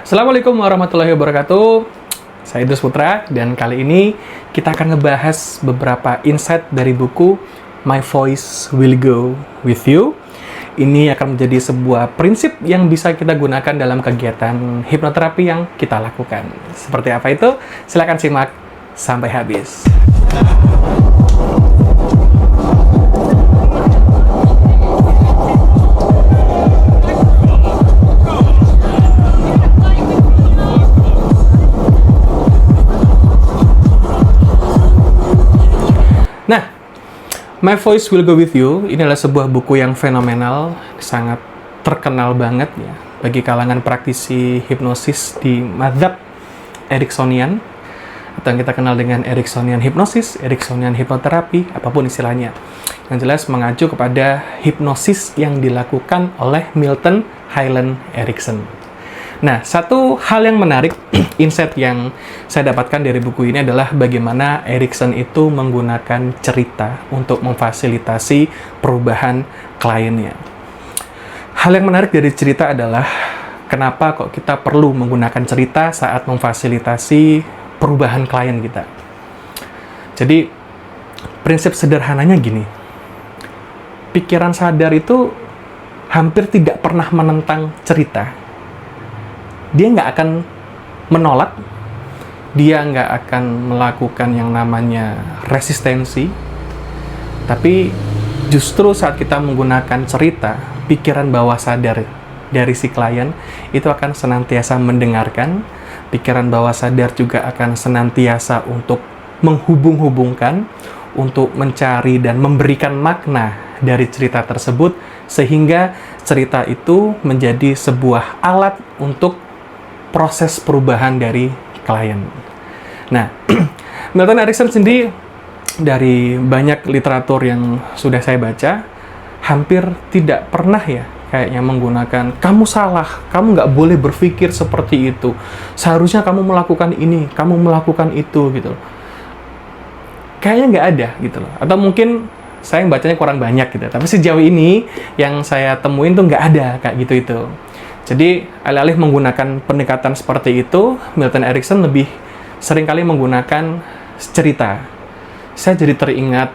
Assalamualaikum warahmatullahi wabarakatuh. Saya Idrus Putra, dan kali ini kita akan ngebahas beberapa insight dari buku My Voice Will Go With You. Ini akan menjadi sebuah prinsip yang bisa kita gunakan dalam kegiatan hipnoterapi yang kita lakukan. Seperti apa itu? Silakan simak sampai habis. Nah, My Voice Will Go With You ini adalah sebuah buku yang fenomenal, sangat terkenal banget ya bagi kalangan praktisi hipnosis di mazhab Ericksonian, atau yang kita kenal dengan Ericksonian Hypnosis, Ericksonian Hipnoterapi, apapun istilahnya. Yang jelas mengacu kepada hipnosis yang dilakukan oleh Milton Hyland Erickson. Nah, satu hal yang menarik, insight yang saya dapatkan dari buku ini adalah bagaimana Erickson itu menggunakan cerita untuk memfasilitasi perubahan kliennya. Hal yang menarik dari cerita adalah kenapa kok kita perlu menggunakan cerita saat memfasilitasi perubahan klien kita. Jadi, prinsip sederhananya gini, pikiran sadar itu hampir tidak pernah menentang cerita. Dia nggak akan menolak, dia nggak akan melakukan yang namanya resistensi, tapi justru saat kita menggunakan cerita, pikiran bawah sadar dari si klien itu akan senantiasa mendengarkan, pikiran bawah sadar juga akan senantiasa untuk menghubung-hubungkan, untuk mencari dan memberikan makna dari cerita tersebut, sehingga cerita itu menjadi sebuah alat untuk proses perubahan dari klien. Nah, Milton Erickson sendiri, dari banyak literatur yang sudah saya baca, hampir tidak pernah ya kayaknya menggunakan kamu salah, kamu nggak boleh berpikir seperti itu, seharusnya kamu melakukan ini, kamu melakukan itu gitu. Kayaknya nggak ada gitu loh. Atau mungkin saya yang bacanya kurang banyak gitu. Tapi sejauh ini yang saya temuin tuh nggak ada kayak gitu itu. Jadi, alih-alih menggunakan pendekatan seperti itu, Milton Erickson lebih seringkali menggunakan cerita. Saya jadi teringat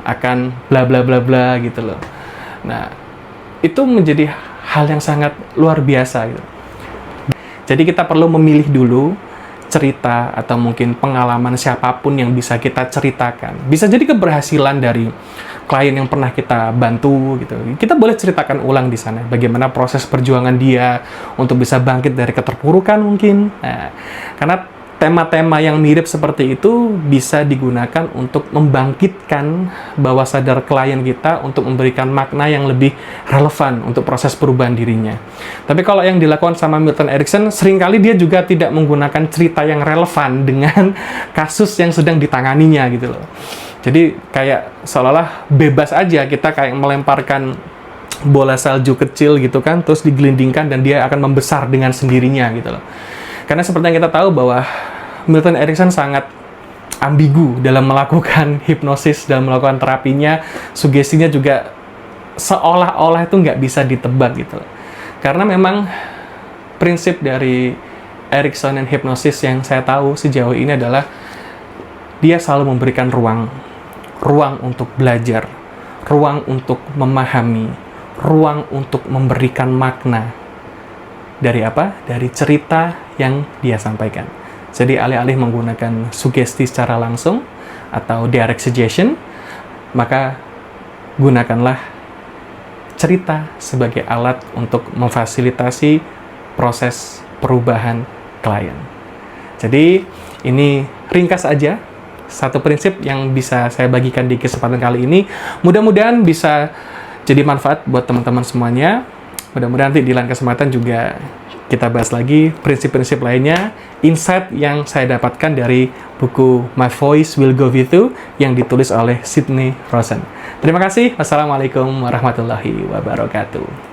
akan bla bla bla bla gitu loh. Nah, itu menjadi hal yang sangat luar biasa gitu. Jadi kita perlu memilih dulu cerita atau mungkin pengalaman siapapun yang bisa kita ceritakan. Bisa jadi keberhasilan dari klien yang pernah kita bantu gitu. Kita boleh ceritakan ulang di sana bagaimana proses perjuangan dia untuk bisa bangkit dari keterpurukan mungkin. Nah, karena tema-tema yang mirip seperti itu bisa digunakan untuk membangkitkan bawah sadar klien kita untuk memberikan makna yang lebih relevan untuk proses perubahan dirinya. Tapi kalau yang dilakukan sama Milton Erickson, seringkali dia juga tidak menggunakan cerita yang relevan dengan kasus yang sedang ditanganinya gitu loh. Jadi kayak seolah-olah bebas aja kita kayak melemparkan bola salju kecil gitu kan, terus digelindingkan dan dia akan membesar dengan sendirinya gitu loh. Karena seperti yang kita tahu bahwa Milton Erickson sangat ambigu dalam melakukan hipnosis, dalam melakukan terapinya, sugestinya juga seolah-olah itu nggak bisa ditebak gitu. Untuk memang prinsip dari Ericksonian Hypnosis yang saya tahu sejauh ini adalah dia selalu memberikan ruang untuk belajar, ruang untuk memahami, ruang untuk memberikan makna. Dari apa? Dari cerita yang dia sampaikan. Jadi alih-alih menggunakan sugesti secara langsung atau direct suggestion, maka gunakanlah cerita sebagai alat untuk memfasilitasi proses perubahan klien. Jadi ini ringkas aja satu prinsip yang bisa saya bagikan di kesempatan kali ini. Mudah-mudahan bisa jadi manfaat buat teman-teman semuanya. Mudah-mudahan nanti di lain kesempatan juga kita bahas lagi prinsip-prinsip lainnya, insight yang saya dapatkan dari buku My Voice Will Go With You yang ditulis oleh Sidney Rosen. Terima kasih. Wassalamualaikum warahmatullahi wabarakatuh.